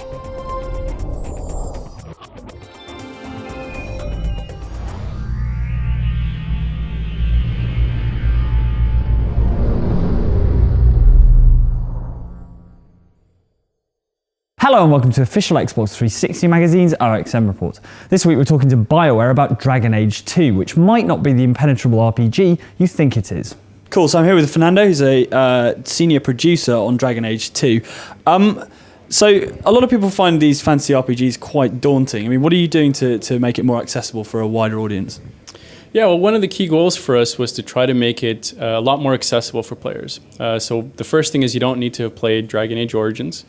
Hello and welcome to official Xbox 360 Magazine's RXM report. This week we're talking to Bioware about Dragon Age 2, which might not be the impenetrable RPG you think it is. Cool, so I'm here with Fernando, who's a senior producer on Dragon Age 2. So a lot of people find these fantasy RPGs quite daunting. I mean, what are you doing to make it more accessible for a wider audience? Yeah, well, one of the key goals for us was to try to make it a lot more accessible for players. So the first thing is you don't need to have played Dragon Age Origins.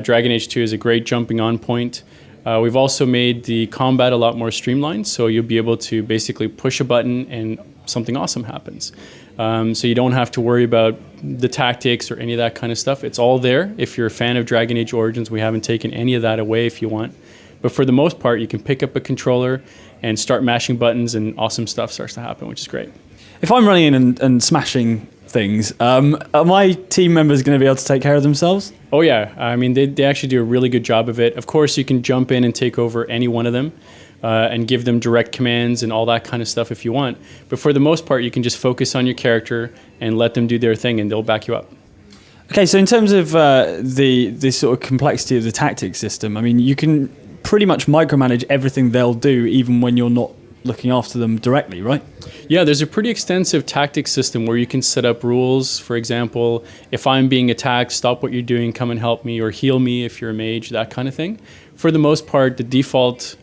Dragon Age 2 is a great jumping on point. We've also made the combat a lot more streamlined, so you'll be able to basically push a button and something awesome happens. So you don't have to worry about the tactics or any of that kind of stuff. It's all there. If you're a fan of Dragon Age Origins, we haven't taken any of that away if you want. But for the most part, you can pick up a controller and start mashing buttons and awesome stuff starts to happen, which is great. If I'm running in and smashing things, are my team members going to be able to take care of themselves? Oh yeah, I mean they actually do a really good job of it. Of course, you can jump in and take over any one of them and give them direct commands and all that kind of stuff if you want. But for the most part, you can just focus on your character and let them do their thing and they'll back you up. Okay, so in terms of the sort of complexity of the tactics system, I mean, you can pretty much micromanage everything they'll do even when you're not looking after them directly, right? Yeah, there's a pretty extensive tactics system where you can set up rules. For example, if I'm being attacked, stop what you're doing, come and help me, or heal me if you're a mage, that kind of thing. For the most part, the default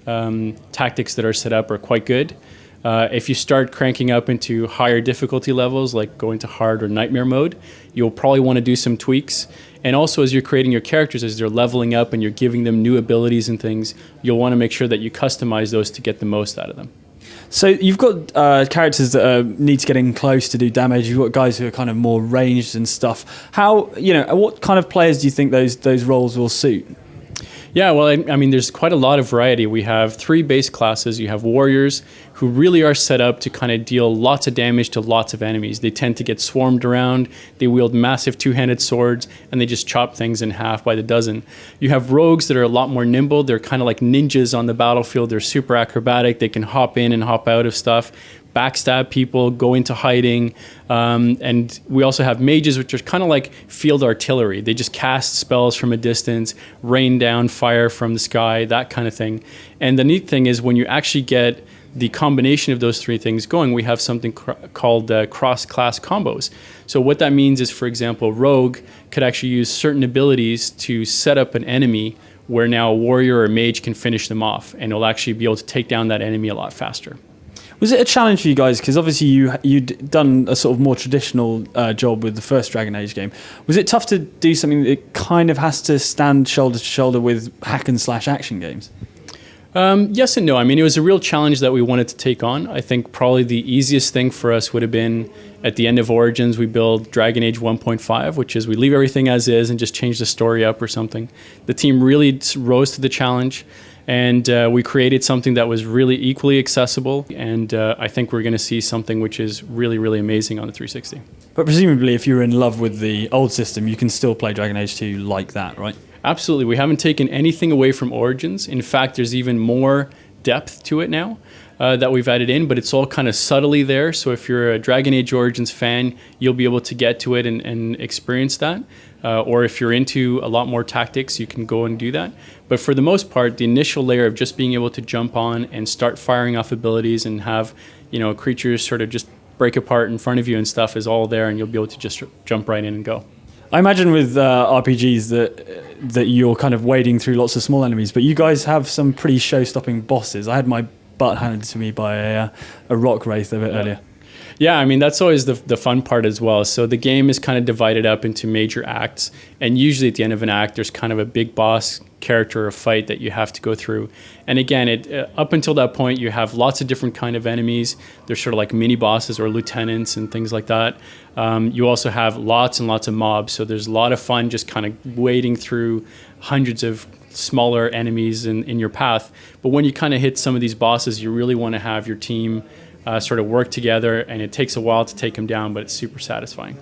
tactics that are set up are quite good. If you start cranking up into higher difficulty levels, like going to hard or nightmare mode, you'll probably want to do some tweaks. And also, as you're creating your characters, as they're leveling up and you're giving them new abilities and things, you'll want to make sure that you customize those to get the most out of them. So you've got characters that need to get in close to do damage. You've got guys who are kind of more ranged and stuff. What kind of players do you think those roles will suit? Yeah, well, I mean, there's quite a lot of variety. We have 3 base classes. You have warriors who really are set up to kind of deal lots of damage to lots of enemies. They tend to get swarmed around. They wield massive 2-handed swords, and they just chop things in half by the dozen. You have rogues that are a lot more nimble. They're kind of like ninjas on the battlefield. They're super acrobatic. They can hop in and hop out of stuff, backstab people, go into hiding. And we also have mages, which are kind of like field artillery. They just cast spells from a distance, rain down fire from the sky, that kind of thing. And the neat thing is when you actually get the combination of those 3 things going, we have something called cross-class combos. So what that means is, for example, rogue could actually use certain abilities to set up an enemy where now a warrior or a mage can finish them off, and it'll actually be able to take down that enemy a lot faster. Was it a challenge for you guys? Because obviously you'd done a sort of more traditional job with the first Dragon Age game. Was it tough to do something that kind of has to stand shoulder to shoulder with hack and slash action games? Yes and no. I mean, it was a real challenge that we wanted to take on. I think probably the easiest thing for us would have been at the end of Origins, we build Dragon Age 1.5, which is we leave everything as is and just change the story up or something. The team really rose to the challenge. And we created something that was really equally accessible, and I think we're going to see something which is really, really amazing on the 360. But presumably, if you're in love with the old system, you can still play Dragon Age 2 like that, right? Absolutely. We haven't taken anything away from Origins. In fact, there's even more depth to it now that we've added in, but it's all kind of subtly there. So if you're a Dragon Age Origins fan, you'll be able to get to it and experience that. Or if you're into a lot more tactics, you can go and do that. But for the most part, the initial layer of just being able to jump on and start firing off abilities and have, creatures sort of just break apart in front of you and stuff is all there, and you'll be able to just jump right in and go. I imagine with RPGs that you're kind of wading through lots of small enemies, but you guys have some pretty show-stopping bosses. I had my butt handed to me by a rock wraith a bit earlier. Yeah, I mean, that's always the fun part as well. So the game is kind of divided up into major acts, and usually at the end of an act, there's kind of a big boss character or fight that you have to go through. And again, up until that point, you have lots of different kind of enemies. There's sort of like mini bosses or lieutenants and things like that. You also have lots and lots of mobs, so there's a lot of fun just kind of wading through hundreds of smaller enemies in your path. But when you kind of hit some of these bosses, you really want to have your team sort of work together, and it takes a while to take them down, but it's super satisfying.